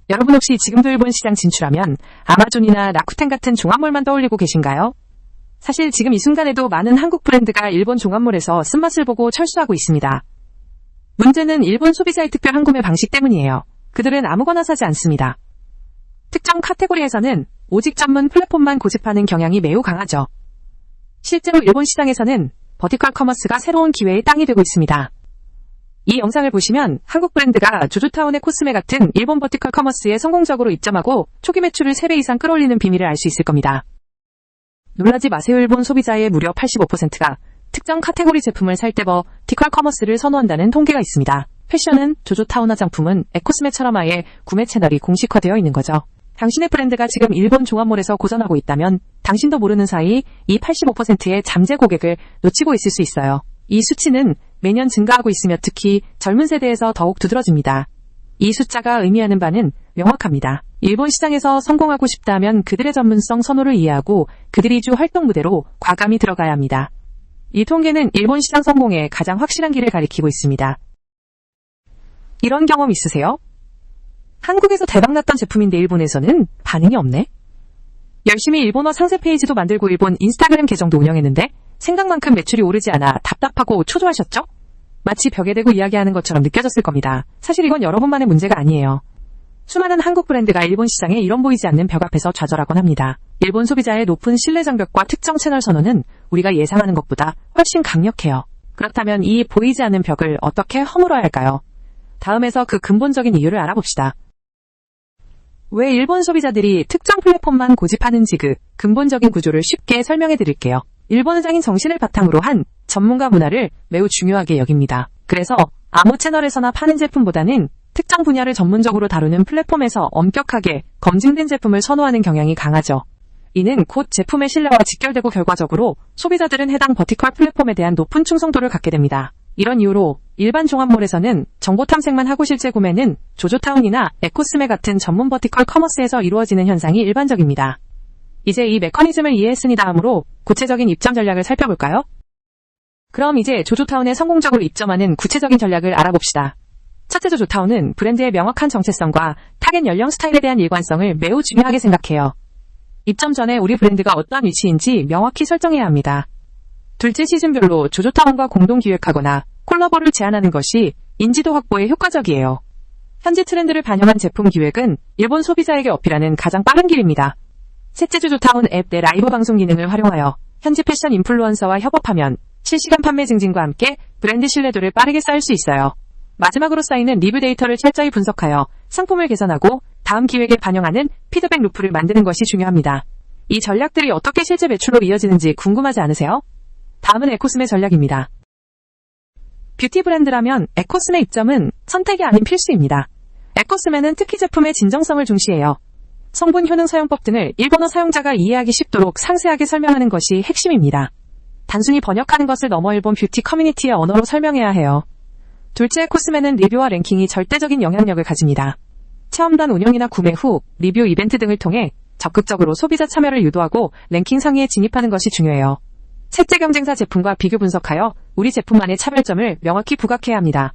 여러분 혹시 지금도 일본 시장 진출하면 아마존이나 라쿠텐 같은 종합몰만 떠올리고 계신가요? 사실 지금 이 순간에도 많은 한국 브랜드가 일본 종합몰에서 쓴맛을 보고 철수하고 있습니다. 문제는 일본 소비자의 특별 한구매 방식 때문이에요. 그들은 아무거나 사지 않습니다. 특정 카테고리에서는 오직 전문 플랫폼만 고집하는 경향이 매우 강하죠. 실제로 일본 시장에서는 버티컬 커머스가 새로운 기회의 땅이 되고 있습니다. 이 영상을 보시면 한국 브랜드가 조조타운의 코스메 같은 일본 버티컬 커머스에 성공적으로 입점하고 초기 매출을 3배 이상 끌어올리는 비밀을 알 수 있을 겁니다. 놀라지 마세요. 일본 소비자의 무려 85%가 특정 카테고리 제품을 살 때 버티컬 커머스를 선호한다는 통계가 있습니다. 패션은 조조타운 화장품은 에코스메처럼 아예 구매 채널이 공식화되어 있는 거죠. 당신의 브랜드가 지금 일본 종합몰에서 고전하고 있다면 당신도 모르는 사이 이 85%의 잠재 고객을 놓치고 있을 수 있어요. 이 수치는 매년 증가하고 있으며 특히 젊은 세대에서 더욱 두드러집니다. 이 숫자가 의미하는 바는 명확합니다. 일본 시장에서 성공하고 싶다면 그들의 전문성 선호를 이해하고 그들이 주 활동 무대로 과감히 들어가야 합니다. 이 통계는 일본 시장 성공의 가장 확실한 길을 가리키고 있습니다. 이런 경험 있으세요? 한국에서 대박났던 제품인데 일본에서는 반응이 없네? 열심히 일본어 상세 페이지도 만들고 일본 인스타그램 계정도 운영했는데 생각만큼 매출이 오르지 않아 답답하고 초조하셨죠? 마치 벽에 대고 이야기하는 것처럼 느껴졌을 겁니다. 사실 이건 여러분만의 문제가 아니에요. 수많은 한국 브랜드가 일본 시장에 이런 보이지 않는 벽 앞에서 좌절하곤 합니다. 일본 소비자의 높은 신뢰 장벽과 특정 채널 선호는 우리가 예상하는 것보다 훨씬 강력해요. 그렇다면 이 보이지 않는 벽을 어떻게 허물어야 할까요? 다음에서 그 근본적인 이유를 알아봅시다. 왜 일본 소비자들이 특정 플랫폼만 고집하는지 그 근본적인 구조를 쉽게 설명해 드릴게요. 일본 의장인 정신을 바탕으로 한 전문가 문화를 매우 중요하게 여깁니다. 그래서 아무 채널에서나 파는 제품보다는 특정 분야를 전문적으로 다루는 플랫폼에서 엄격하게 검증된 제품을 선호하는 경향이 강하죠. 이는 곧 제품의 신뢰와 직결되고 결과적으로 소비자들은 해당 버티컬 플랫폼에 대한 높은 충성도를 갖게 됩니다. 이런 이유로 일반 종합몰에서는 정보 탐색만 하고 실제 구매는 조조타운이나 에코스메 같은 전문 버티컬 커머스에서 이루어지는 현상이 일반적입니다. 이제 이 메커니즘을 이해했으니 다음으로 구체적인 입점 전략을 살펴볼까요? 그럼 이제 조조타운에 성공적으로 입점하는 구체적인 전략을 알아봅시다. 첫째, 조조타운은 브랜드의 명확한 정체성과 타겟 연령 스타일에 대한 일관성을 매우 중요하게 생각해요. 입점 전에 우리 브랜드가 어떠한 위치인지 명확히 설정해야 합니다. 둘째, 시즌별로 조조타운과 공동 기획하거나 콜라보를 제안하는 것이 인지도 확보에 효과적이에요. 현지 트렌드를 반영한 제품 기획은 일본 소비자에게 어필하는 가장 빠른 길입니다. 셋째, 조조타운 앱 내 라이브 방송 기능을 활용하여 현지 패션 인플루언서와 협업하면 실시간 판매 증진과 함께 브랜드 신뢰도를 빠르게 쌓을 수 있어요. 마지막으로 쌓이는 리뷰 데이터를 철저히 분석하여 상품을 개선하고 다음 기획에 반영하는 피드백 루프를 만드는 것이 중요합니다. 이 전략들이 어떻게 실제 매출로 이어지는지 궁금하지 않으세요? 다음은 에코스메 전략입니다. 뷰티 브랜드라면 에코스메 입점은 선택이 아닌 필수입니다. 에코스메는 특히 제품의 진정성을 중시해요. 성분 효능 사용법 등을 일본어 사용자가 이해하기 쉽도록 상세하게 설명하는 것이 핵심입니다. 단순히 번역하는 것을 넘어 일본 뷰티 커뮤니티의 언어로 설명해야 해요. 둘째, 코스메는 리뷰와 랭킹이 절대적인 영향력을 가집니다. 체험단 운영이나 구매 후 리뷰 이벤트 등을 통해 적극적으로 소비자 참여를 유도하고 랭킹 상위에 진입하는 것이 중요해요. 셋째, 경쟁사 제품과 비교 분석하여 우리 제품만의 차별점을 명확히 부각해야 합니다.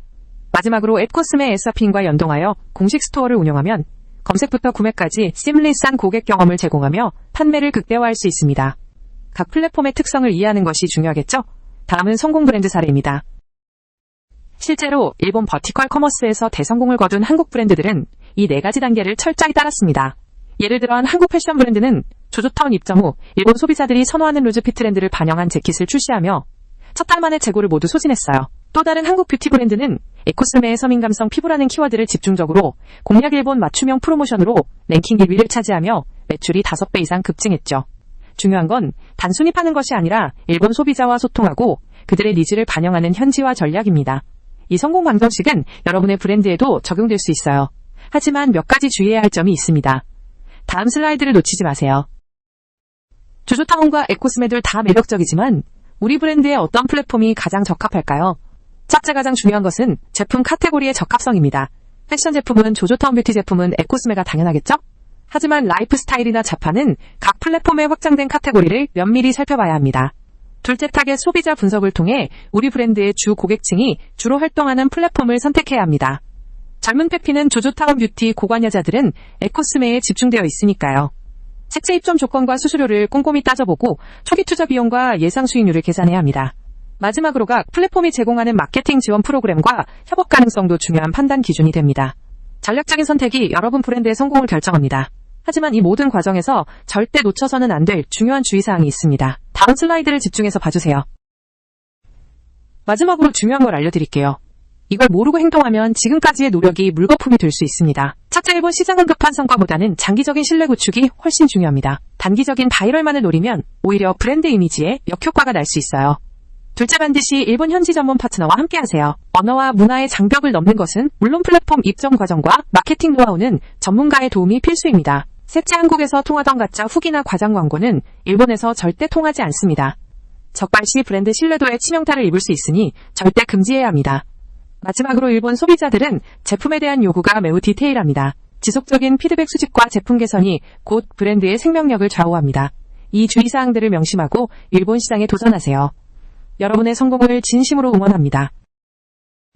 마지막으로 앱 코스메 SRP인과 연동하여 공식 스토어를 운영하면 검색부터 구매까지 시뮬리스한 고객 경험을 제공하며 판매를 극대화할 수 있습니다. 각 플랫폼의 특성을 이해하는 것이 중요하겠죠? 다음은 성공 브랜드 사례입니다. 실제로 일본 버티컬 커머스에서 대성공을 거둔 한국 브랜드들은 이 4가지 단계를 철저히 따랐습니다. 예를 들어 한 한국 패션 브랜드는 조조타운 입점 후 일본 소비자들이 선호하는 루즈핏 트렌드를 반영한 재킷을 출시하며 첫 달 만에 재고를 모두 소진했어요. 또 다른 한국 뷰티 브랜드는 에코스메의 서민감성 피부라는 키워드를 집중적으로 공략 일본 맞춤형 프로모션으로 랭킹 1위를 차지하며 매출이 5배 이상 급증했죠. 중요한 건 단순히 파는 것이 아니라 일본 소비자와 소통하고 그들의 니즈를 반영하는 현지화 전략입니다. 이 성공 방정식은 여러분의 브랜드에도 적용될 수 있어요. 하지만 몇 가지 주의해야 할 점이 있습니다. 다음 슬라이드를 놓치지 마세요. 조조타운과 에코스메 둘 다 매력적이지만 우리 브랜드에 어떤 플랫폼이 가장 적합할까요? 첫째, 가장 중요한 것은 제품 카테고리의 적합성입니다. 패션 제품은 조조타운, 뷰티 제품은 에코스메가 당연하겠죠? 하지만 라이프 스타일이나 자파는 각 플랫폼의 확장된 카테고리를 면밀히 살펴봐야 합니다. 둘째, 타겟 소비자 분석을 통해 우리 브랜드의 주 고객층이 주로 활동하는 플랫폼을 선택해야 합니다. 젊은 페피는 조조타운 뷰티 고관 여자들은 에코스메에 집중되어 있으니까요. 색채 입점 조건과 수수료를 꼼꼼히 따져보고 초기 투자 비용과 예상 수익률을 계산해야 합니다. 마지막으로가 플랫폼이 제공하는 마케팅 지원 프로그램과 협업 가능성도 중요한 판단 기준이 됩니다. 전략적인 선택이 여러분 브랜드의 성공을 결정합니다. 하지만 이 모든 과정에서 절대 놓쳐서는 안 될 중요한 주의사항이 있습니다. 다음 슬라이드를 집중해서 봐주세요. 마지막으로 중요한 걸 알려드릴게요. 이걸 모르고 행동하면 지금까지의 노력이 물거품이 될 수 있습니다. 첫째, 일본 시장은 급한 성과보다는 장기적인 신뢰 구축이 훨씬 중요합니다. 단기적인 바이럴만을 노리면 오히려 브랜드 이미지에 역효과가 날 수 있어요. 둘째, 반드시 일본 현지 전문 파트너와 함께하세요. 언어와 문화의 장벽을 넘는 것은 물론 플랫폼 입점 과정과 마케팅 노하우는 전문가의 도움이 필수입니다. 셋째, 한국에서 통하던 가짜 후기나 과장 광고는 일본에서 절대 통하지 않습니다. 적발시 브랜드 신뢰도에 치명타를 입을 수 있으니 절대 금지해야 합니다. 마지막으로 일본 소비자들은 제품에 대한 요구가 매우 디테일합니다. 지속적인 피드백 수집과 제품 개선이 곧 브랜드의 생명력을 좌우합니다. 이 주의사항들을 명심하고 일본 시장에 도전하세요. 여러분의 성공을 진심으로 응원합니다.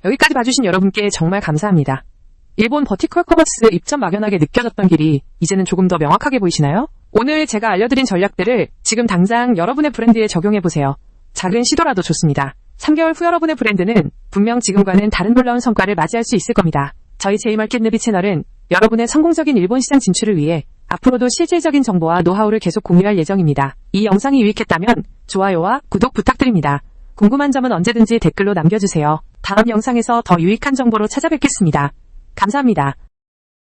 여기까지 봐주신 여러분께 정말 감사합니다. 일본 버티컬 커머스 입점 막연하게 느껴졌던 길이 이제는 조금 더 명확하게 보이시나요? 오늘 제가 알려드린 전략들을 지금 당장 여러분의 브랜드에 적용해보세요. 작은 시도라도 좋습니다. 3개월 후 여러분의 브랜드는 분명 지금과는 다른 놀라운 성과를 맞이할 수 있을 겁니다. 저희 제이마켓 느비 채널은 여러분의 성공적인 일본 시장 진출을 위해 앞으로도 실질적인 정보와 노하우를 계속 공유할 예정입니다. 이 영상이 유익했다면 좋아요와 구독 부탁드립니다. 궁금한 점은 언제든지 댓글로 남겨주세요. 다음 영상에서 더 유익한 정보로 찾아뵙겠습니다. 감사합니다.